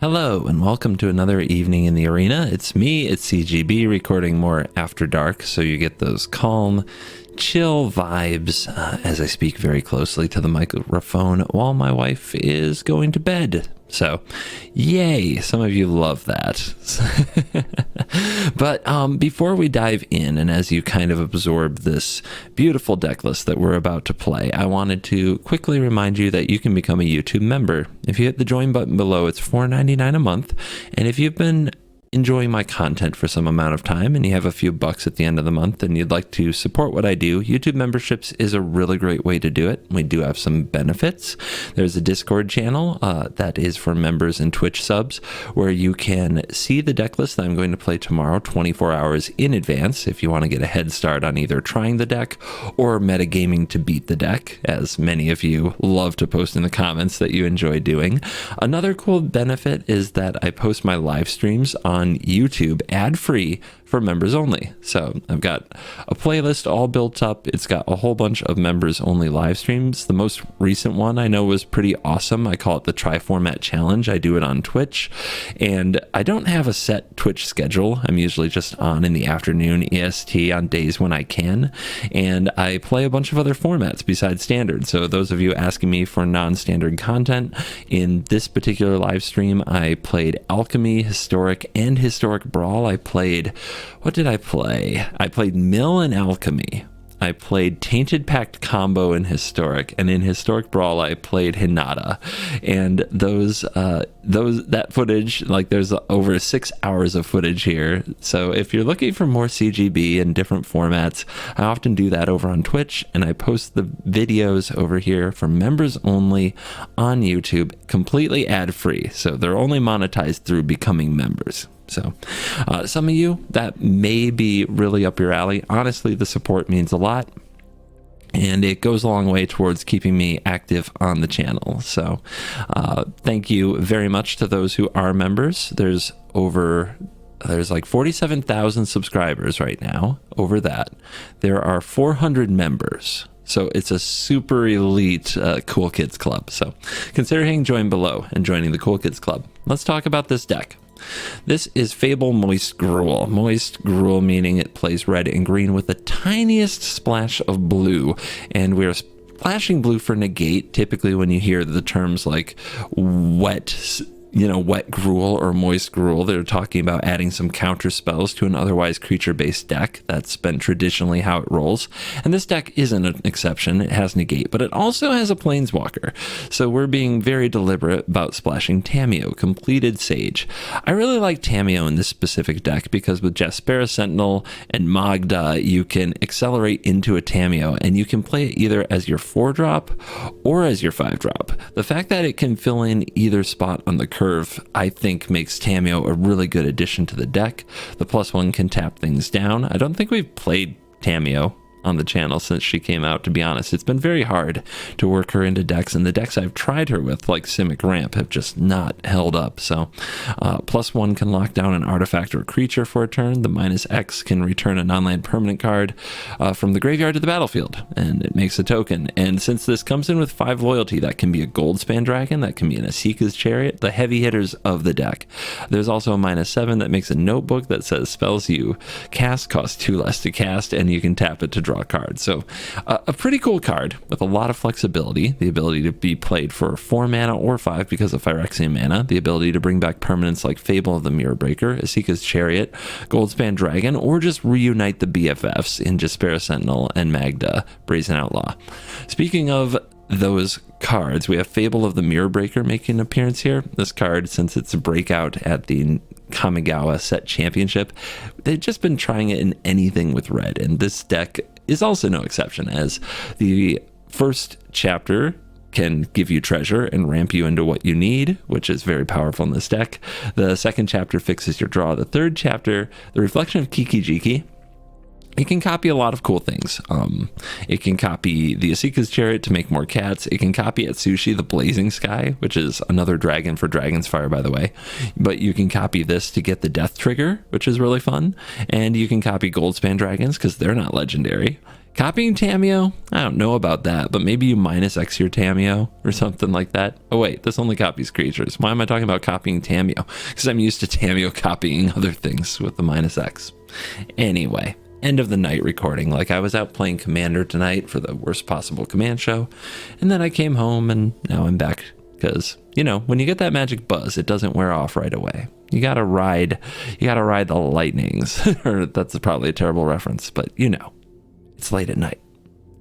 Hello and welcome to another evening in the arena. It's me, it's CGB, recording more after dark, so you get those calm, chill vibes as I speak very closely to the microphone while my wife is going to bed. So, yay, some of you love that. But before we dive in, and as you kind of absorb this beautiful deck list that we're about to play, I wanted to quickly remind you that you can become a YouTube member. If you hit the join button below, it's $4.99 a month. And if you've been enjoying my content for some amount of time and you have a few bucks at the end of the month and you'd like to support what I do, YouTube memberships is a really great way to do it. We do have some benefits. There's a Discord channel that is for members and Twitch subs where you can see the deck list that I'm going to play tomorrow 24 hours in advance if you want to get a head start on either trying the deck or metagaming to beat the deck, as many of you love to post in the comments that you enjoy doing. Another cool benefit is that I post my live streams on YouTube ad-free for members only. So I've got a playlist all built up. It's got a whole bunch of members only live streams. The most recent one I know was pretty awesome. I call it the Tri-Format Challenge. I do it on Twitch, and I don't have a set Twitch schedule. I'm usually just on in the afternoon EST on days when I can, and I play a bunch of other formats besides standard. So those of you asking me for non-standard content, in this particular live stream I played Alchemy, Historic, and Historic Brawl. What did I play? I played Mill and Alchemy. I played Tainted Pact Combo in Historic, and in Historic Brawl I played Hinata. And that footage, like there's over 6 hours of footage here. So if you're looking for more CGB in different formats, I often do that over on Twitch, and I post the videos over here for members only on YouTube, completely ad-free. So they're only monetized through becoming members. So some of you, that may be really up your alley. Honestly, the support means a lot, and it goes a long way towards keeping me active on the channel. So thank you very much to those who are members. There's like 47,000 subscribers right now. Over that, there are 400 members. So it's a super elite Cool Kids Club. So consider hitting join below and joining the Cool Kids Club. Let's talk about this deck. This is Fable Moist Gruel. Moist Gruel meaning it plays red and green with the tiniest splash of blue. And we're splashing blue for negate. Typically when you hear the terms like wet gruel or moist gruel, they're talking about adding some counter spells to an otherwise creature-based deck. That's been traditionally how it rolls. And this deck isn't an exception. It has negate, but it also has a planeswalker. So we're being very deliberate about splashing Tamiyo, Completed Sage. I really like Tamiyo in this specific deck because with Jaspera Sentinel and Magda, you can accelerate into a Tamiyo, and you can play it either as your 4-drop or as your 5-drop. The fact that it can fill in either spot on the curve, I think, makes Tamiyo a really good addition to the deck. The +1 can tap things down. I don't think we've played Tamiyo on the channel since she came out, to be honest. It's been very hard to work her into decks, and the decks I've tried her with, like Simic Ramp, have just not held up. So +1 can lock down an artifact or creature for a turn. The -X can return a non-land permanent card from the graveyard to the battlefield, and it makes a token. And since this comes in with 5 loyalty, that can be a Goldspan Dragon, that can be an Asika's Chariot, the heavy hitters of the deck. There's also a -7 that makes a notebook that says spells you cast cost 2 less to cast, and you can tap it to draw cards. So a pretty cool card with a lot of flexibility, the ability to be played for 4 mana or 5 because of Phyrexian mana, the ability to bring back permanents like Fable of the Mirror Breaker, Asika's Chariot, Goldspan Dragon, or just reunite the BFFs in Jaspera Sentinel and Magda, Brazen Outlaw. Speaking of those cards, we have Fable of the Mirror Breaker making an appearance here. This card, since its breakout at the Kamigawa set championship, they've just been trying it in anything with red, and this deck is also no exception, as the first chapter can give you treasure and ramp you into what you need, which is very powerful in this deck. The second chapter fixes your draw. The third chapter, the Reflection of Kiki-Jiki, it can copy a lot of cool things. It can copy the Asika's Chariot to make more cats. It can copy Atsushi, the Blazing Sky, which is another dragon for Dragon's Fire, by the way. But you can copy this to get the Death Trigger, which is really fun. And you can copy Goldspan Dragons because they're not legendary. Copying Tamiyo, I don't know about that, but maybe you minus X your Tamiyo or something like that. Oh wait, this only copies creatures. Why am I talking about copying Tamiyo? Because I'm used to Tamiyo copying other things with the minus X. Anyway, end of the night recording. Like, I was out playing Commander tonight for the worst possible command show, and then I came home and now I'm back because, you know, when you get that magic buzz, it doesn't wear off right away. You gotta ride the lightnings. Or that's probably a terrible reference, but you know, it's late at night.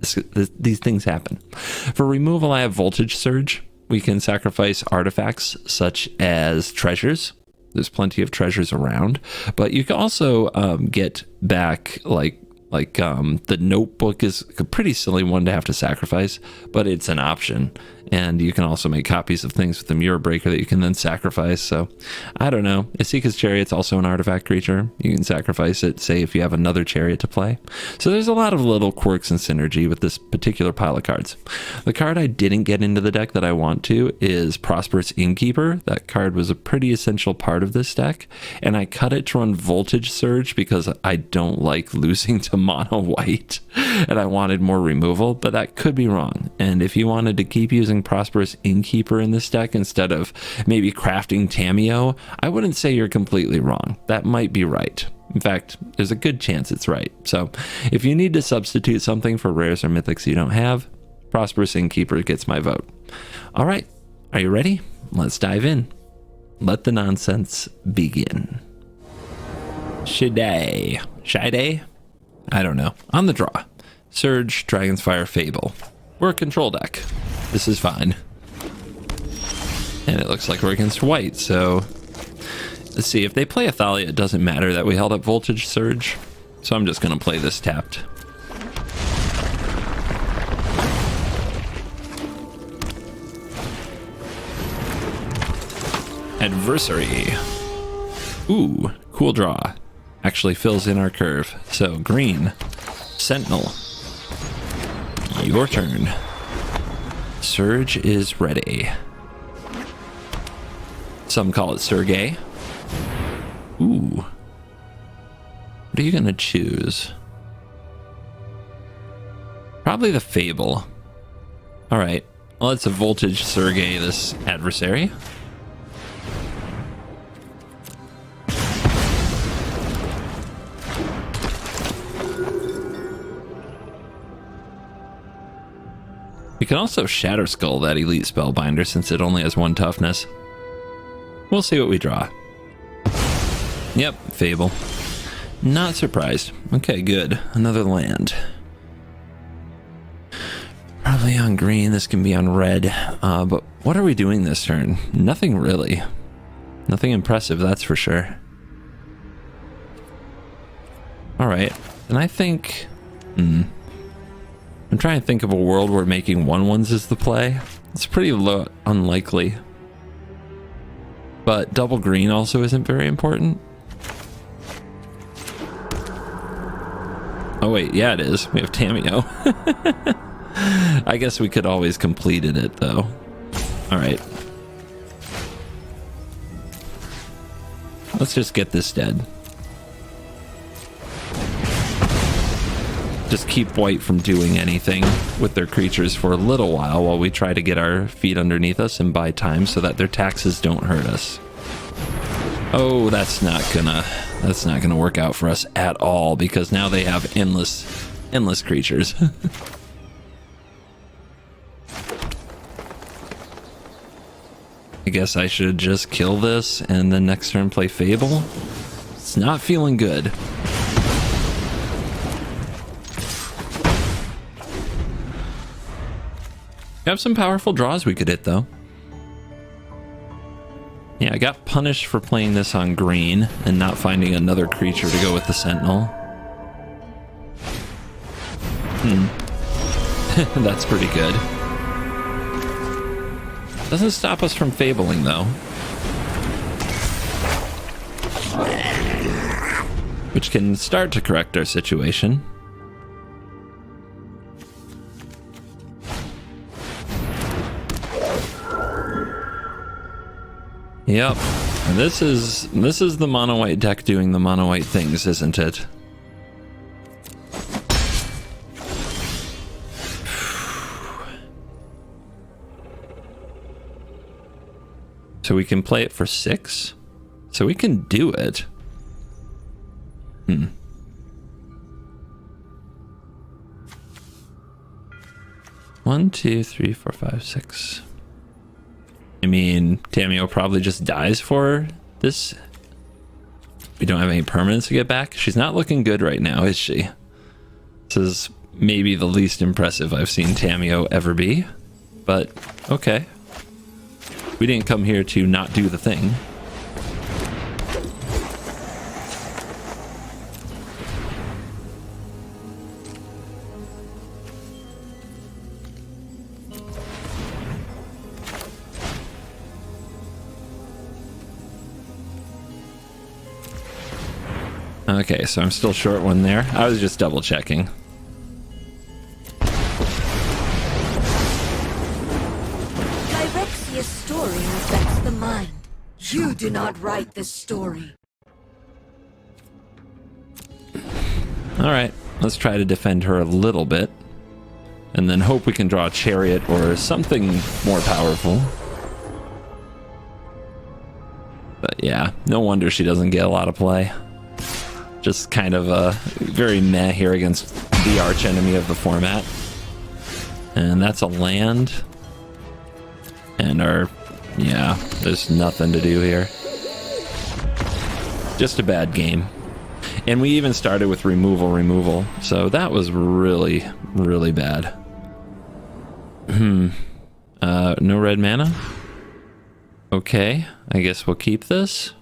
These things happen. For removal, I have Voltage Surge. We can sacrifice artifacts such as treasures. There's plenty of treasures around, but you can also get back like the Notebook is a pretty silly one to have to sacrifice, but it's an option. And you can also make copies of things with the Mirror Breaker that you can then sacrifice. So I don't know. Asika's Chariot's also an artifact creature. You can sacrifice it, say, if you have another chariot to play. So there's a lot of little quirks and synergy with this particular pile of cards. The card I didn't get into the deck that I want to is Prosperous Innkeeper. That card was a pretty essential part of this deck, and I cut it to run Voltage Surge because I don't like losing to mono white, and I wanted more removal, but that could be wrong. And if you wanted to keep using Prosperous Innkeeper in this deck instead of maybe crafting Tamiyo, I wouldn't say you're completely wrong. That might be right. In fact, there's a good chance it's right. So if you need to substitute something for rares or mythics you don't have, Prosperous Innkeeper gets my vote. All right, are you ready? Let's dive in. Let the nonsense begin. Shide? I don't know. On the draw. Surge, Dragon's Fire, Fable. We're a control deck. This is fine. And it looks like we're against white, so let's see. If they play Athalia, it doesn't matter that we held up Voltage Surge. So I'm just going to play this tapped. Adversary. Ooh, cool draw. Actually fills in our curve. So green. Sentinel. Your turn. Surge is ready. Some call it Sergey. Ooh. What are you gonna choose? Probably the Fable. Alright. Well, it's a Voltage Sergey, this adversary. We can also Shatter Skull that Elite Spellbinder since it only has 1 toughness. We'll see what we draw. Yep, Fable. Not surprised. Okay, good. Another land. Probably on green. This can be on red. But what are we doing this turn? Nothing really. Nothing impressive, that's for sure. Alright. And I think... I'm trying to think of a world where making 1/1s is the play. It's pretty unlikely. But double green also isn't very important. Oh wait, yeah it is. We have Tamiyo. I guess we could always completed it though. Alright. Let's just get this dead. Just keep white from doing anything with their creatures for a little while we try to get our feet underneath us and buy time so that their taxes don't hurt us. Oh, that's not gonna work out for us at all because now they have endless creatures. I guess I should just kill this and then next turn play Fable. It's not feeling good. We have some powerful draws we could hit though. Yeah, I got punished for playing this on green and not finding another creature to go with the Sentinel. That's pretty good. Doesn't stop us from fabling though. which can start to correct our situation. Yep, this is the mono white deck doing the mono white things, isn't it? So we can play it for 6? So we can do it. 1, 2, 3, 4, 5, 6. I mean, Tamiyo probably just dies for this. We don't have any permanents to get back. She's not looking good right now, is she? This is maybe the least impressive I've seen Tamiyo ever be. But, okay. We didn't come here to not do the thing. Okay, so I'm still short one there. I was just double checking. Dyrexia's story affects the mind. You do not write this story. Alright, let's try to defend her a little bit. And then hope we can draw a chariot or something more powerful. But yeah, no wonder she doesn't get a lot of play. Just kind of very meh here against the arch enemy of the format. And that's a land. And yeah, there's nothing to do here. Just a bad game. And we even started with removal. So that was really, really bad. No red mana? Okay, I guess we'll keep this.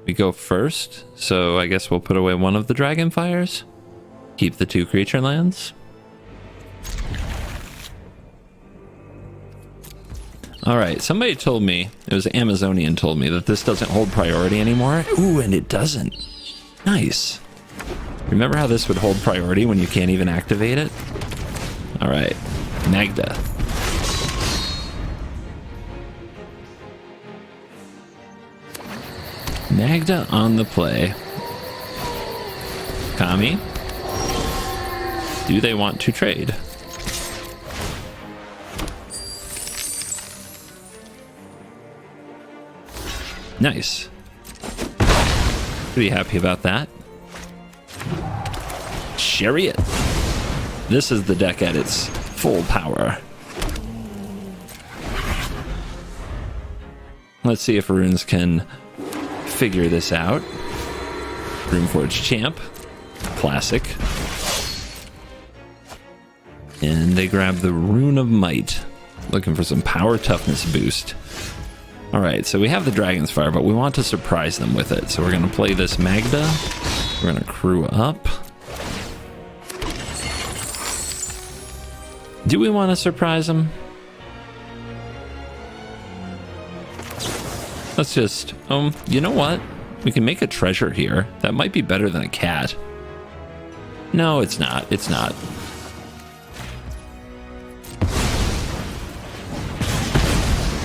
We go first, so I guess we'll put away one of the Dragonfires. Keep the 2 creature lands. Alright, somebody told me, it was Amazonian told me, that this doesn't hold priority anymore. Ooh, and it doesn't. Nice. Remember how this would hold priority when you can't even activate it? Alright, Magda. Magda on the play. Kami. Do they want to trade? Nice. Pretty happy about that. Chariot. This is the deck at its full power. Let's see if runes can figure this out. Runeforge Champ. Classic. And they grab the Rune of Might. Looking for some power toughness boost. Alright, so we have the Dragon's Fire, but we want to surprise them with it. So we're going to play this Magda. We're going to crew up. Do we want to surprise them? Let's just, you know what? We can make a treasure here. That might be better than a cat. No, it's not. It's not.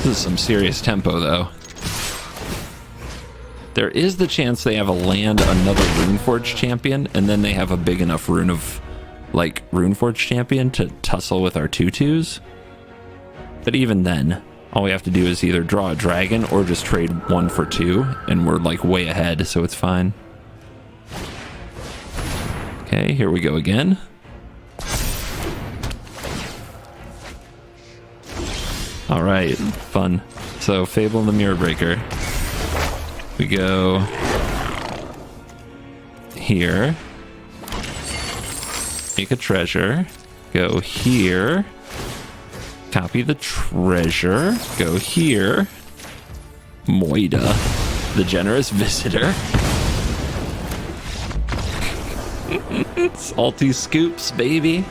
This is some serious tempo, though. There is the chance they have a land another Runeforge champion, and then they have a big enough Runeforge champion to tussle with our 2/2s. But even then, all we have to do is either draw a dragon or just trade 1 for 2, and we're like way ahead, so it's fine. Okay, here we go again. All right, fun. So Fable and the Mirror Breaker. We go here. Make a treasure. Go here. Copy the treasure. Go here. Moida, the generous visitor. Salty scoops, baby.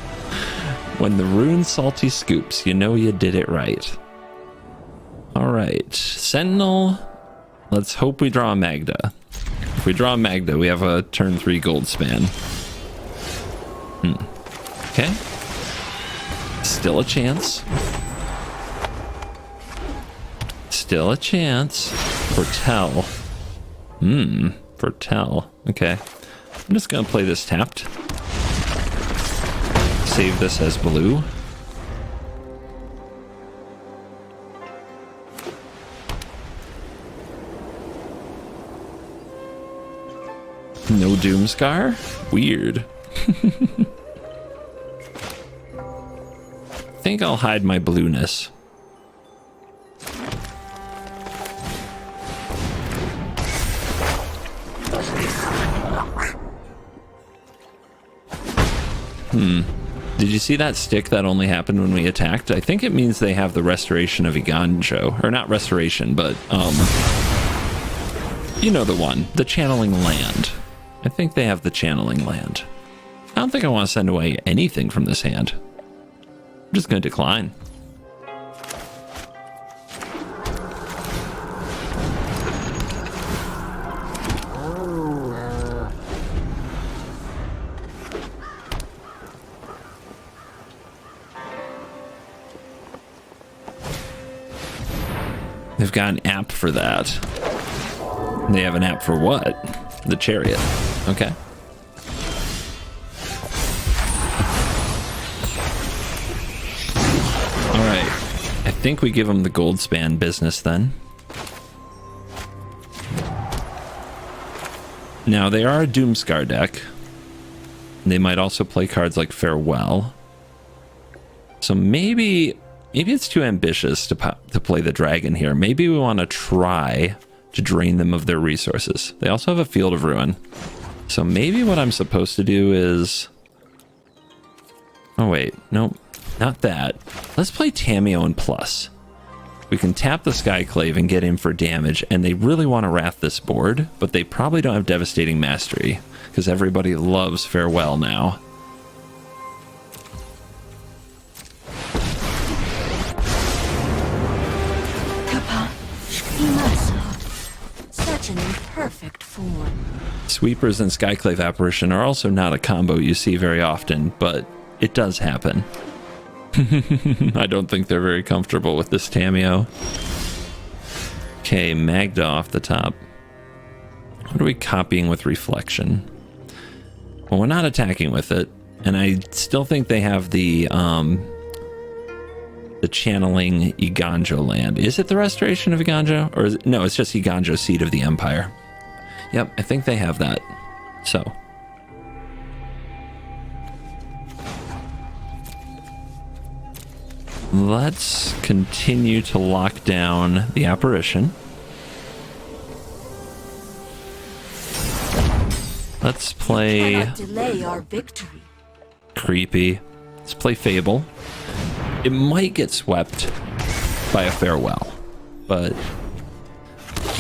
When the rune salty scoops, you know you did it right. All right, Sentinel. Let's hope we draw a Magda. If If we draw Magda, we have a turn 3 gold span. Okay. Still a chance. Still a chance. Foretell. Foretell. Okay. I'm just gonna play this tapped. Save this as blue. No Doomscar? Weird. I think I'll hide my blueness. Did you see that stick that only happened when we attacked? I think it means they have the restoration of Iganjo. Or not restoration, but, you know the one. The channeling land. I think they have the channeling land. I don't think I want to send away anything from this hand. I'm just going to decline. They've got an app for that. They have an app for what? The Chariot. Okay. Alright. I think we give them the gold span business then. Now, they are a Doomscar deck. They might also play cards like Farewell. So maybe it's too ambitious to play the dragon here. Maybe we want to try to drain them of their resources. They also have a Field of Ruin. So maybe what I'm supposed to do is... Oh wait, nope, not that. Let's play Tamiyo and Plus. We can tap the Skyclave and get in for damage, and they really want to Wrath this board, but they probably don't have Devastating Mastery, because everybody loves Farewell now. Such an imperfect form. Sweepers and Skyclave Apparition are also not a combo you see very often, but it does happen. I don't think they're very comfortable with this Tamiyo. Okay, Magda off the top. What are we copying with Reflection? Well, we're not attacking with it, and I still think they have the channeling Iganjo land. Is it the restoration of Iganjo? Or is it, no, it's just Iganjo, Seed of the Empire. Yep, I think they have that. So. Let's continue to lock down the apparition. Let's play... Cannot delay our victory. Creepy. Let's play Fable. It might get swept by a Farewell, but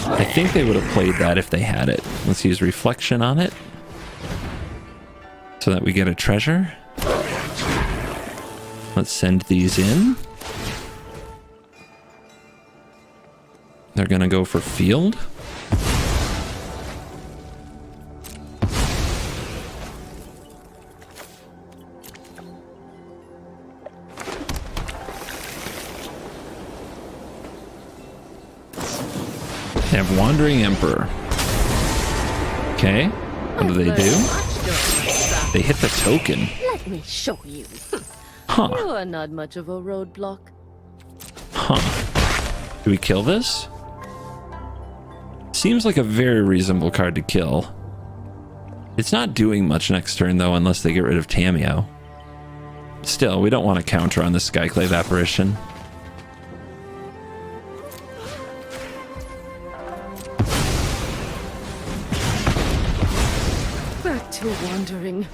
I think they would have played that if they had it. Let's use Reflection on it so that we get a treasure. Let's send these in. They're gonna go for Field. They have Wandering Emperor. Okay, what do they do? They hit the token. Let me show you. Huh. You are not much of a roadblock. Huh. Do we kill this? Seems like a very reasonable card to kill. It's not doing much next turn, though, unless they get rid of Tamiyo. Still, we don't want to counter on the Skyclave Apparition. Back to wandering.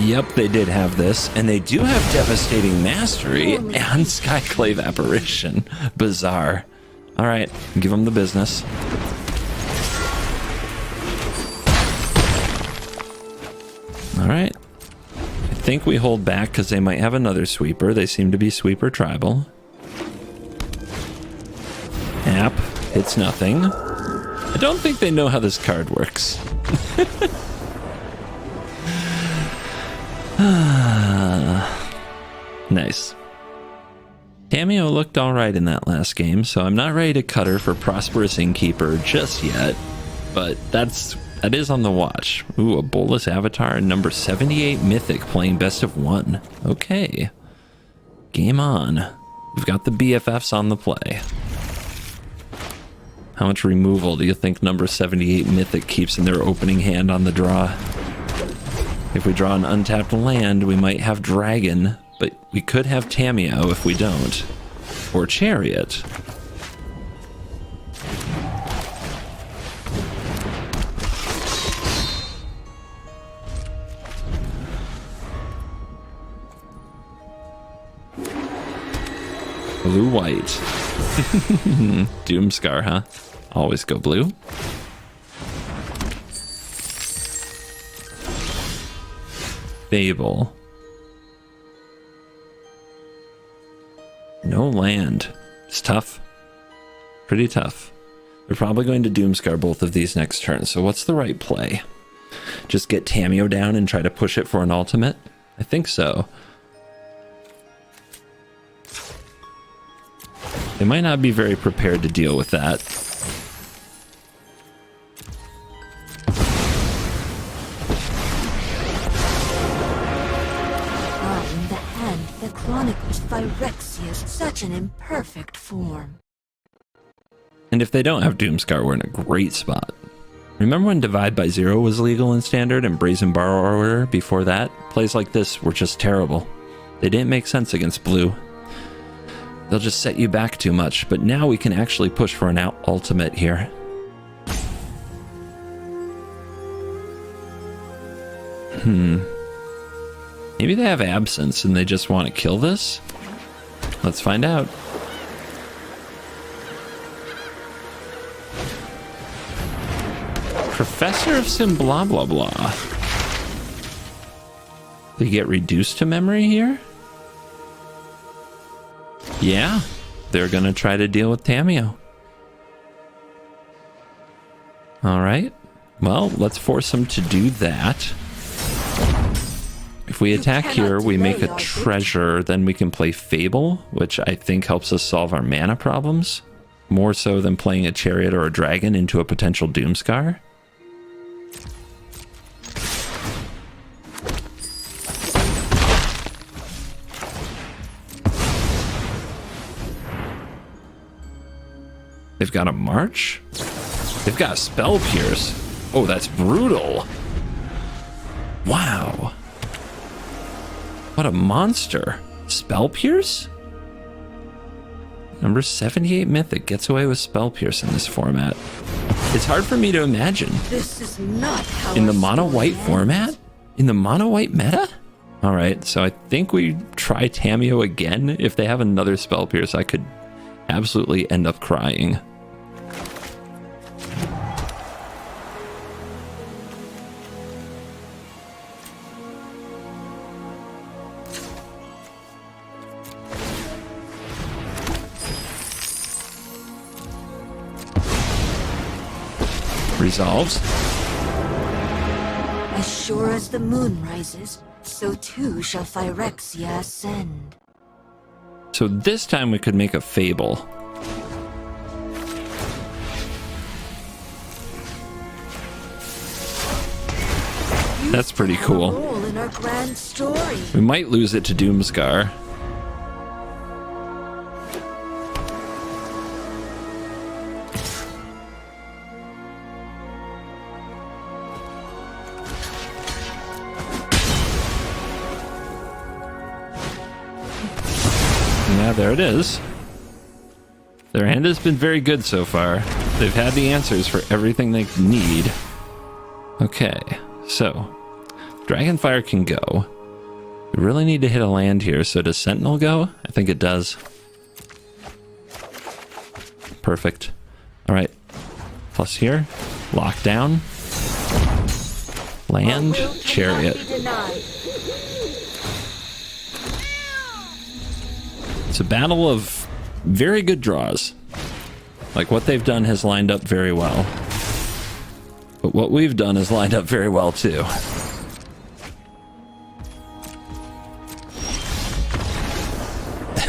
Yep, they did have this, and they do have Devastating Mastery and Skyclave Apparition. Bizarre. All right, give them the business. All right. I think we hold back because they might have another sweeper. They seem to be sweeper tribal. It's nothing. I don't think they know how this card works. Nice. Tamio looked alright in that last game, so I'm not ready to cut her for Prosperous Innkeeper just yet, but that is on the watch. Ooh, a Bolus Avatar and number 78 Mythic playing best of 1. Okay. Game on. We've got the BFFs on the play. How much removal do you think number 78 Mythic keeps in their opening hand on the draw? If we draw an untapped land, we might have Dragon, but we could have Tamio if we don't. Or Chariot. Blue-white. Doomscar, huh? Always go blue. Fable. No land. It's tough. Pretty tough. They're probably going to Doomscar both of these next turns, so what's the right play? Just get Tamio down and try to push it for an ultimate? I think so. They might not be very prepared to deal with that. In the hand that chronicles Phyrexia's such an imperfect form. And if they don't have Doomscar, we're in a great spot. Remember when Divide by Zero was legal in Standard and Brazen Borrower before that? Plays like this were just terrible. They didn't make sense against blue. They'll just set you back too much, but now we can actually push for an ultimate here. Maybe they have Absence and they just want to kill this? Let's find out. Professor of Sim blah blah blah. They get reduced to memory here? Yeah, they're gonna try to deal with Tamio. Alright, well, let's force them to do that. If we attack here, we make a treasure, then we can play Fable, which I think helps us solve our mana problems. More so than playing a Chariot or a Dragon into a potential Doomscar. They've got a March? They've got a Spell Pierce. Oh, that's brutal. Wow. What a monster. Spell Pierce? Number 78 Mythic gets away with Spell Pierce in this format. It's hard for me to imagine. This is not how in the mono-white format? In the mono-white meta? Alright, so I think we try Tamio again. If they have another Spell Pierce, I could absolutely end up crying. Resolves. As sure as the moon rises, so too shall Phyrexia ascend. So this time we could make a Fable. That's pretty cool. Role in our grand story. We might lose it to Doomscar. Yeah, there it is. Their hand has been very good so far. They've had the answers for everything they need. Okay, so Dragonfire can go. We really need to hit a land here, so does Sentinel go? I think it does. Perfect. Alright. Plus here. Lock down. Land. Chariot. It's a battle of very good draws. Like, what they've done has lined up very well. But what we've done has lined up very well, too.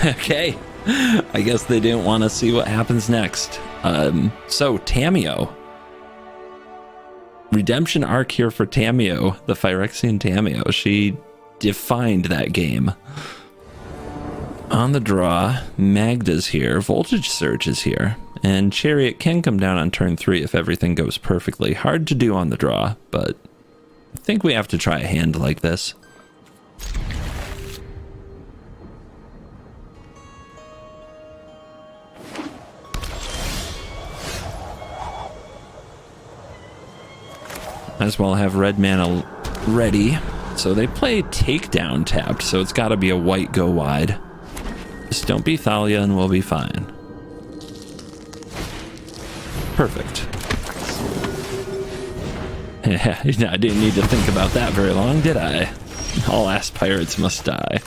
Okay. I guess they didn't want to see what happens next. So, Tamiyo. Redemption arc here for Tamiyo, the Phyrexian Tamiyo. She defined that game. On the draw, Magda's here, Voltage Surge is here, and Chariot can come down on turn 3 if everything goes perfectly. Hard to do on the draw, but I think we have to try a hand like this. Might as well have red mana ready. So they play Takedown tapped, so it's got to be a white go wide. Just don't be Thalia and we'll be fine. Perfect. Yeah, I didn't need to think about that very long, did I? All ass pirates must die.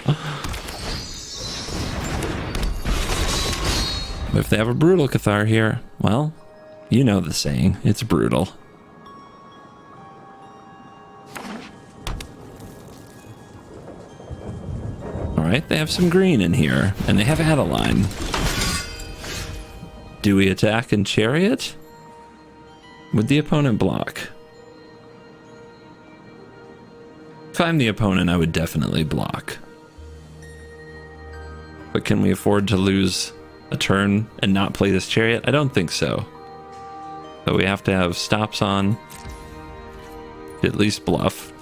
But if they have a Brutal Cathar here, well, you know the saying, it's brutal. Alright, they have some green in here, and they have Adeline. Do we attack and Chariot? Would the opponent block? If I'm the opponent, I would definitely block. But can we afford to lose a turn and not play this Chariot? I don't think so. So we have to have stops on, at least bluff.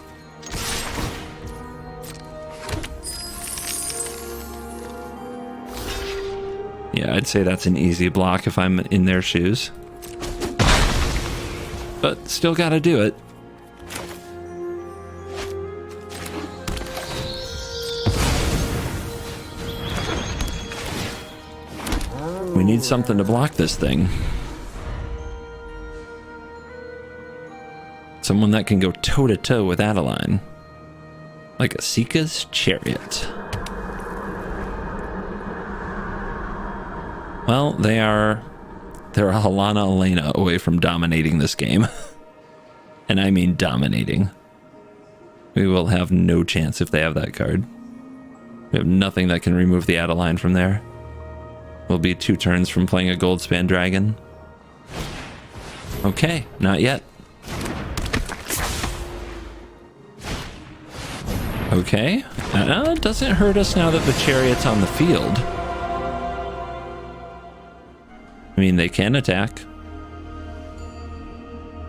Yeah, I'd say that's an easy block if I'm in their shoes. But still gotta do it. We need something to block this thing. Someone that can go toe-to-toe with Adeline. Like a Sika's Chariot. Well, they're a Halana Elena away from dominating this game. And I mean dominating. We will have no chance if they have that card. We have nothing that can remove the Adeline from there. We'll be 2 turns from playing a Goldspan Dragon. Okay, not yet. Okay. It doesn't hurt us now that the Chariot's on the field. I mean, they can attack.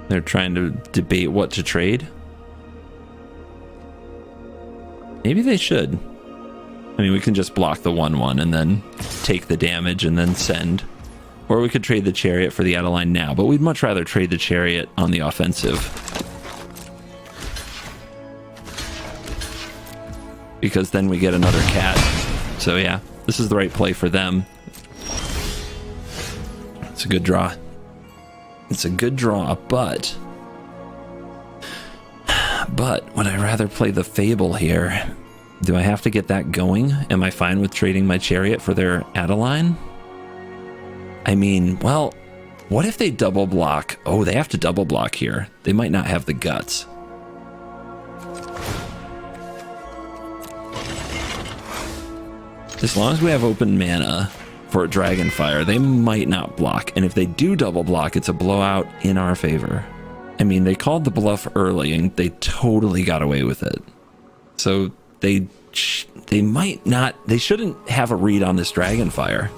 They're trying to debate what to trade. Maybe they should. I mean, we can just block the 1/1 and then take the damage and then send. Or we could trade the Chariot for the Adeline now, but we'd much rather trade the Chariot on the offensive. Because then we get another cat. So yeah, this is the right play for them. It's a good draw. It's a good draw, but would I rather play the Fable here? Do I have to get that going? Am I fine with trading my Chariot for their Adeline? I mean, well, what if they double block? Oh, they have to double block here. They might not have the guts. As long as we have open mana for a Dragonfire, they might not block. And if they do double block, it's a blowout in our favor. I mean, they called the bluff early and they totally got away with it. So they might not, they shouldn't have a read on this Dragonfire.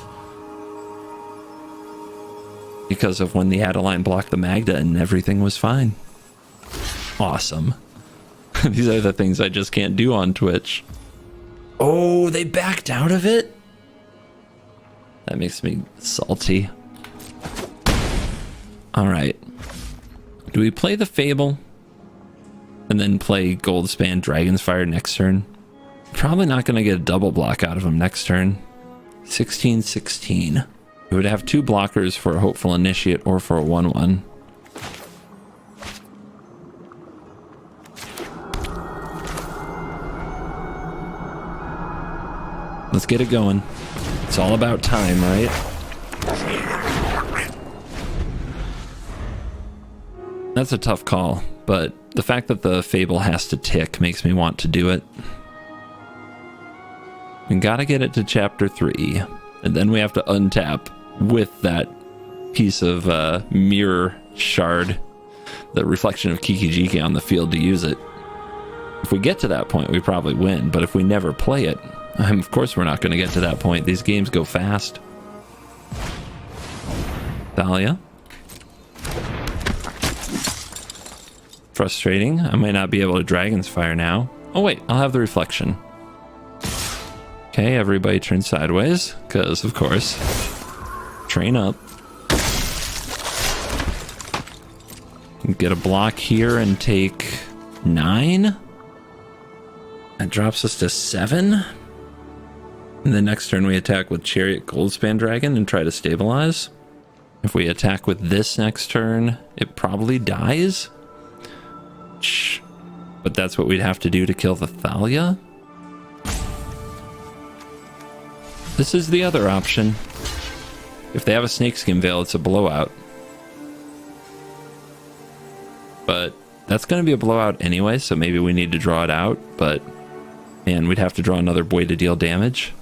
Because of when the Adeline blocked the Magda and everything was fine. Awesome. These are the things I just can't do on Twitch. Oh, they backed out of it? That makes me salty. Alright. Do we play the Fable? And then play Goldspan Dragon's Fire next turn? Probably not going to get a double block out of him next turn. 16-16. We would have 2 blockers for a Hopeful Initiate or for a 1/1. Let's get it going. It's all about time, right? That's a tough call, but the fact that the Fable has to tick makes me want to do it. We gotta get it to chapter 3, and then we have to untap with that piece of mirror shard, the reflection of Kikijiki on the field to use it. If we get to that point, we probably win, but if we never play it, of course we're not going to get to that point. These games go fast. Thalia. Frustrating. I might not be able to Dragon's Fire now. Oh wait, I'll have the reflection. Okay, everybody turn sideways, because of course. Train up. Get a block here and take 9. That drops us to 7. And the next turn we attack with Chariot Goldspan Dragon and try to stabilize. If we attack with this next turn, it probably dies. But that's what we'd have to do to kill the Thalia. This is the other option. If they have a Snakeskin Veil, it's a blowout. But that's going to be a blowout anyway, so maybe we need to draw it out. But, man, we'd have to draw another boy to deal damage.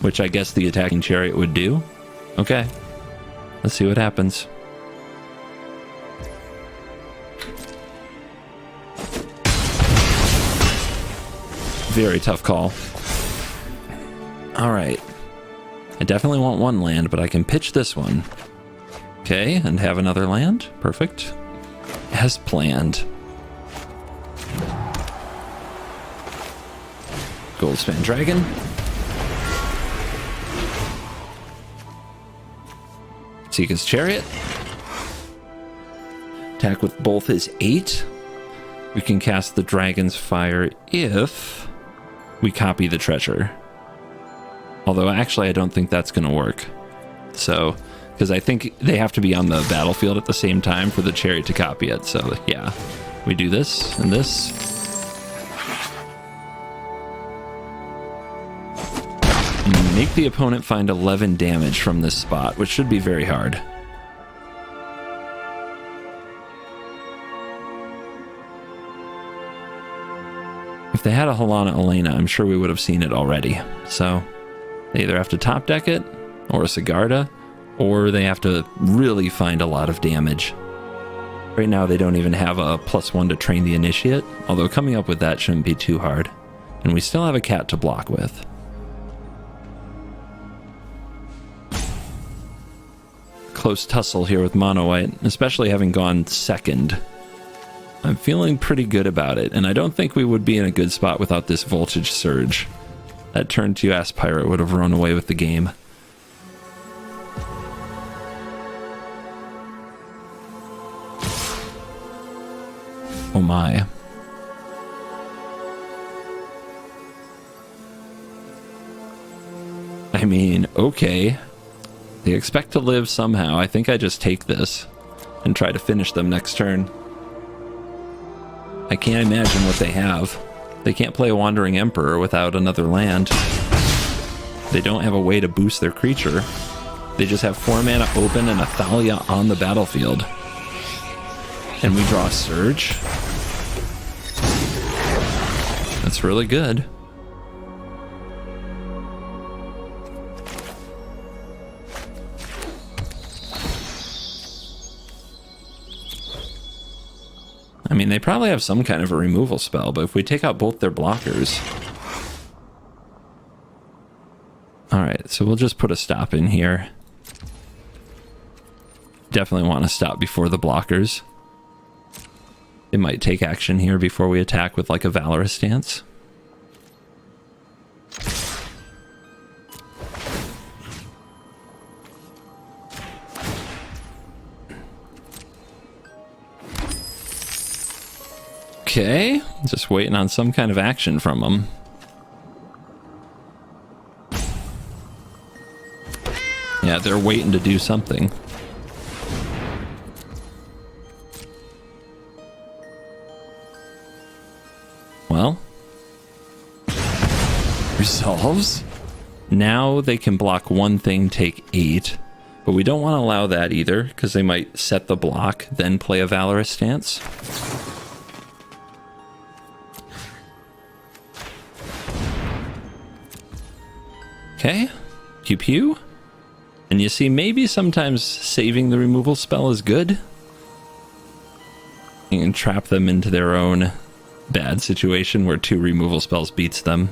Which I guess the attacking Chariot would do. Okay. Let's see what happens. Very tough call. Alright. I definitely want one land, but I can pitch this one. Okay, and have another land. Perfect. As planned. Goldspan Dragon. Seeka's Chariot. Attack with both his 8. We can cast the Dragon's Fire if we copy the treasure. Although actually I don't think that's going to work. So, because I think they have to be on the battlefield at the same time for the Chariot to copy it. So yeah, we do this and this. Make the opponent find 11 damage from this spot, which should be very hard. If they had a Helana Elena, I'm sure we would have seen it already. So they either have to top deck it, or a Sigarda, or they have to really find a lot of damage. Right now they don't even have a +1 to train the Initiate, although coming up with that shouldn't be too hard. And we still have a cat to block with. Close tussle here with Mono White, especially having gone second. I'm feeling pretty good about it, and I don't think we would be in a good spot without this Voltage Surge. That turn 2 Ass Pirate would have run away with the game. Oh my. I mean, okay. They expect to live somehow. I think I just take this and try to finish them next turn. I can't imagine what they have. They can't play a Wandering Emperor without another land. They don't have a way to boost their creature. They just have 4 mana open and a Thalia on the battlefield. And we draw a Surge. That's really good. I mean, they probably have some kind of a removal spell, but if we take out both their blockers... Alright, so we'll just put a stop in here. Definitely want to stop before the blockers. They might take action here before we attack with like a Valorous stance. Okay, just waiting on some kind of action from them. Yeah, they're waiting to do something. Well, resolves. Now they can block one thing, take 8. But we don't want to allow that either, because they might set the block, then play a Valorous stance. Okay, pew pew. And you see, maybe sometimes saving the removal spell is good. You can trap them into their own bad situation where 2 removal spells beats them.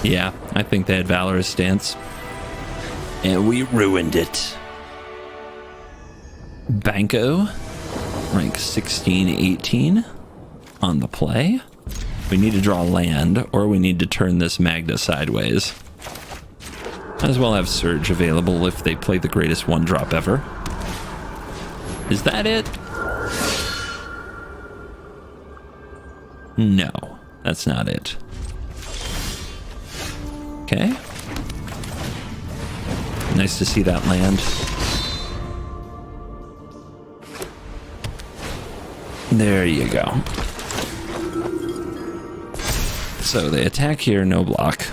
Yeah, I think they had Valorous stance. And we ruined it. Banco, rank 16-18 on the play. We need to draw land, or we need to turn this Magda sideways. Might as well have Surge available if they play the greatest 1-drop ever. Is that it? No, that's not it. Okay. Nice to see that land. There you go. So they attack here, no block.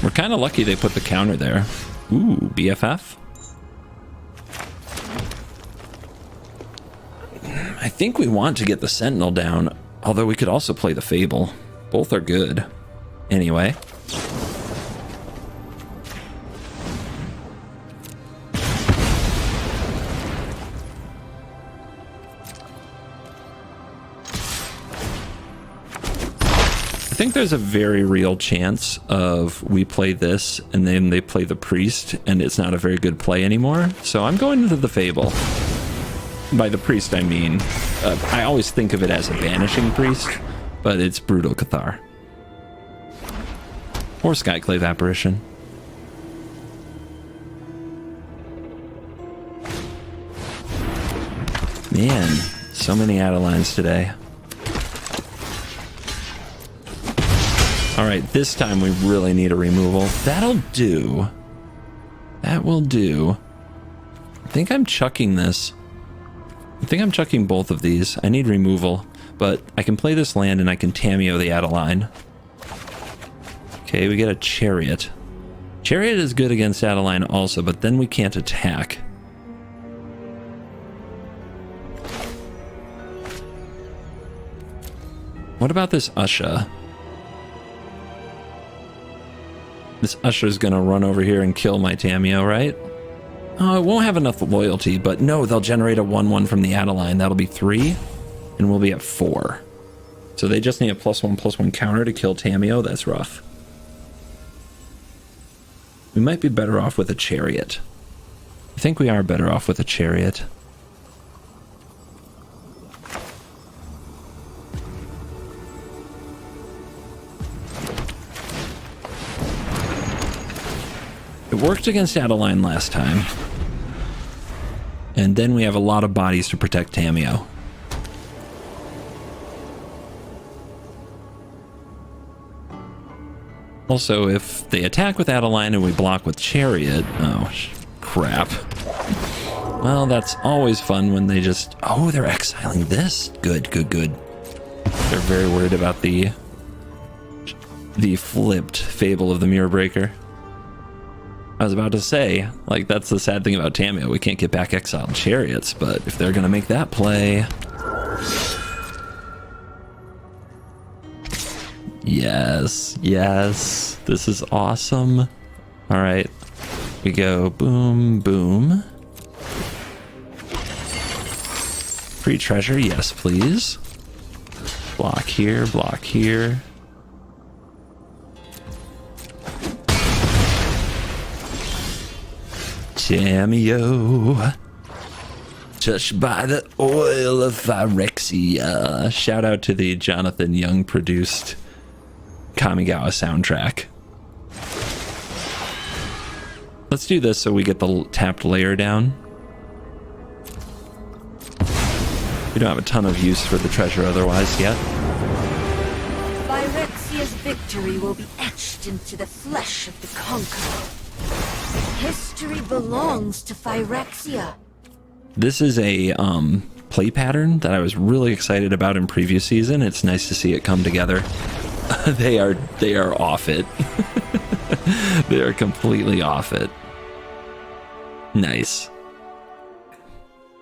We're kind of lucky they put the counter there. Ooh, BFF. I think we want to get the Sentinel down, although we could also play the Fable. Both are good. Anyway. I think there's a very real chance of we play this and then they play the Priest and it's not a very good play anymore. So I'm going into the Fable. By the Priest, I mean, I always think of it as a Banishing Priest, but it's Brutal Cathar. Or Skyclave Apparition. Man, so many Adelines today. All right, this time we really need a removal. That'll do. That will do. I think I'm chucking this. I think I'm chucking both of these. I need removal, but I can play this land and I can Tamiyo the Adeline. Okay, we get a Chariot. Chariot is good against Adeline also, but then we can't attack. What about this Usha? This Usher's gonna run over here and kill my Tamiyo, right? Oh, it won't have enough loyalty, but no, they'll generate a 1/1 from the Adeline. That'll be 3, and we'll be at 4. So they just need a +1/+1 counter to kill Tamiyo. That's rough. We might be better off with a Chariot. I think we are better off with a Chariot. It worked against Adeline last time. And then we have a lot of bodies to protect Tamiyo. Also, if they attack with Adeline and we block with Chariot... Oh, crap. Well, that's always fun when they just... Oh, they're exiling this. Good, good, good. They're very worried about the flipped Fable of the Mirror Breaker. I was about to say, like, that's the sad thing about Tamiyo. We can't get back exiled Chariots, but if they're going to make that play... Yes, yes, this is awesome. All right, we go boom, boom. Free treasure, yes, please. Block here, block here. Tamiyo, touched by the oil of Phyrexia. Shout out to the Jonathan Young produced Kamigawa soundtrack. Let's do this so we get the tapped layer down. We don't have a ton of use for the treasure otherwise yet. Phyrexia's victory will be etched into the flesh of the conqueror. History belongs to Phyrexia. This is a play pattern that I was really excited about in previous season. It's nice to see it come together. They are off it. They are completely off it. Nice.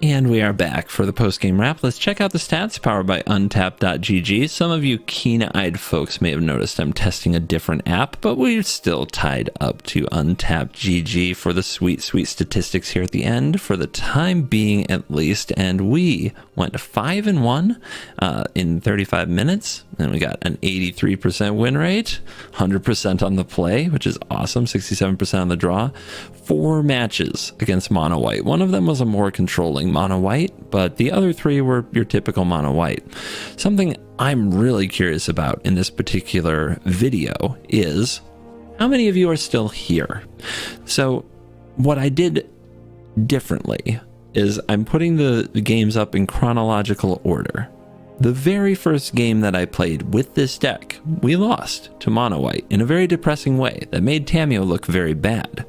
And we are back for the post-game wrap. Let's check out the stats powered by untap.gg. Some of you keen-eyed folks may have noticed I'm testing a different app, but we're still tied up to untap.gg for the sweet, sweet statistics here at the end, for the time being at least. And we went 5-1 in 35 minutes, and we got an 83% win rate, 100% on the play, which is awesome, 67% on the draw. 4 matches against mono white. One of them was a more controlling mono white, but the other 3 were your typical mono white. Something I'm really curious about in this particular video is how many of you are still here? So what I did differently is I'm putting the games up in chronological order. The very first game that I played with this deck, we lost to mono white in a very depressing way that made Tamiyo look very bad.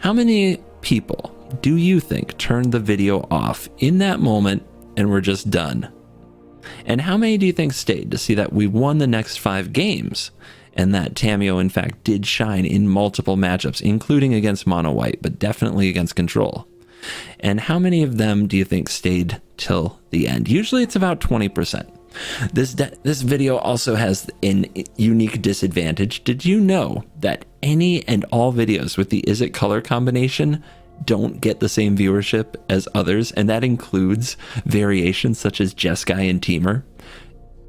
How many people do you think turned the video off in that moment and were just done? And how many do you think stayed to see that we won the next 5 games and that Tamiyo in fact did shine in multiple matchups, including against mono white, but definitely against control? And how many of them do you think stayed till the end? Usually it's about 20%. This video also has a unique disadvantage. Did you know that any and all videos with the Is It color combination don't get the same viewership as others? And that includes variations such as Jeskai and Teamer.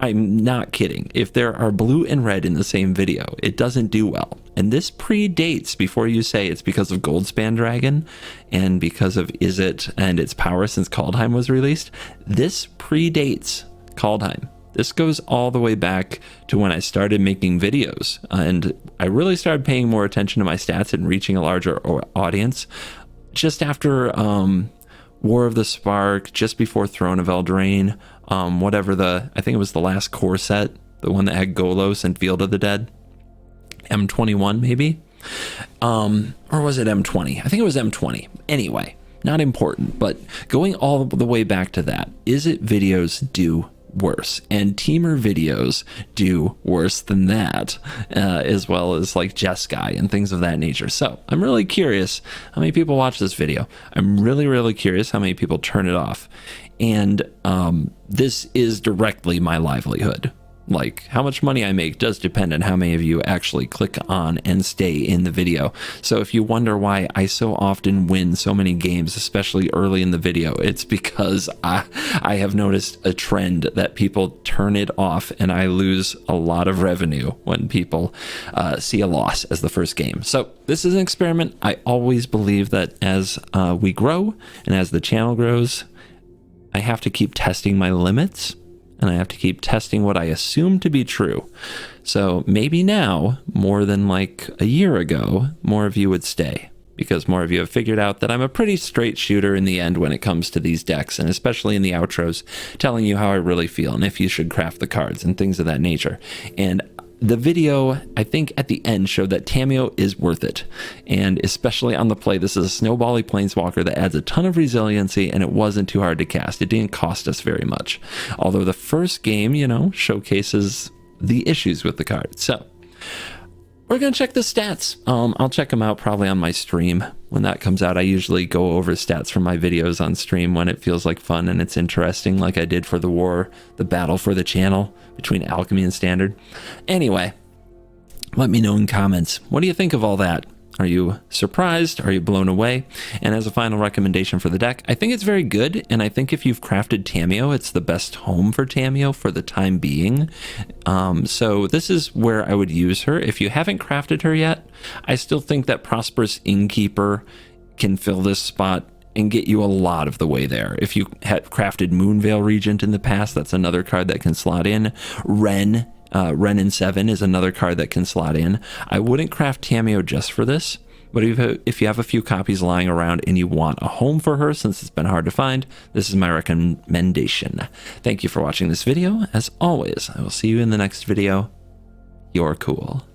I'm not kidding. If there are blue and red in the same video, it doesn't do well. And this predates, before you say it's because of Goldspan Dragon and because of Is It and its power since Kaldheim was released, this predates Kaldheim. This goes all the way back to when I started making videos, and I really started paying more attention to my stats and reaching a larger audience just after War of the Spark, just before Throne of Eldraine, I think it was the last core set, the one that had Golos and Field of the Dead, M21 maybe, or was it M20? I think it was M20. Anyway, not important, but going all the way back to that, Is It videos do worse, and Teamer videos do worse than that, as well as like Jeskai and things of that nature. So I'm really curious how many people watch this video. I'm really curious how many people turn it off. And this is directly my livelihood. Like, how much money I make does depend on how many of you actually click on and stay in the video. So if you wonder why I so often win so many games, especially early in the video, it's because I have noticed a trend that people turn it off, and I lose a lot of revenue when people see a loss as the first game. So this is an experiment. I always believe that as we grow and as the channel grows, I have to keep testing my limits, and I have to keep testing what I assume to be true. So maybe now, more than like a year ago, more of you would stay, because more of you have figured out that I'm a pretty straight shooter in the end when it comes to these decks, and especially in the outros, telling you how I really feel and if you should craft the cards and things of that nature. And the video, I think, at the end showed that Tamiyo is worth it, and especially on the play. This is a snowbally planeswalker that adds a ton of resiliency, and it wasn't too hard to cast. It didn't cost us very much, although the first game, showcases the issues with the card. So we're gonna check the stats. I'll check them out probably on my stream when that comes out. I usually go over stats from my videos on stream when it feels like fun and it's interesting, like I did for the battle for the channel between Alchemy and Standard. Anyway, let me know in comments, what do you think of all that? Are you surprised? Are you blown away? And as a final recommendation for the deck, I think it's very good, and I think if you've crafted Tamiyo, it's the best home for Tamiyo for the time being. So this is where I would use her. If you haven't crafted her yet, I still think that Prosperous Innkeeper can fill this spot and get you a lot of the way there. If you had crafted Moonveil Regent in the past, that's another card that can slot in. Ren in 7 is another card that can slot in. I wouldn't craft Tamiyo just for this, but if you have a few copies lying around and you want a home for her, since it's been hard to find, this is my recommendation. Thank you for watching this video. As always, I will see you in the next video. You're cool.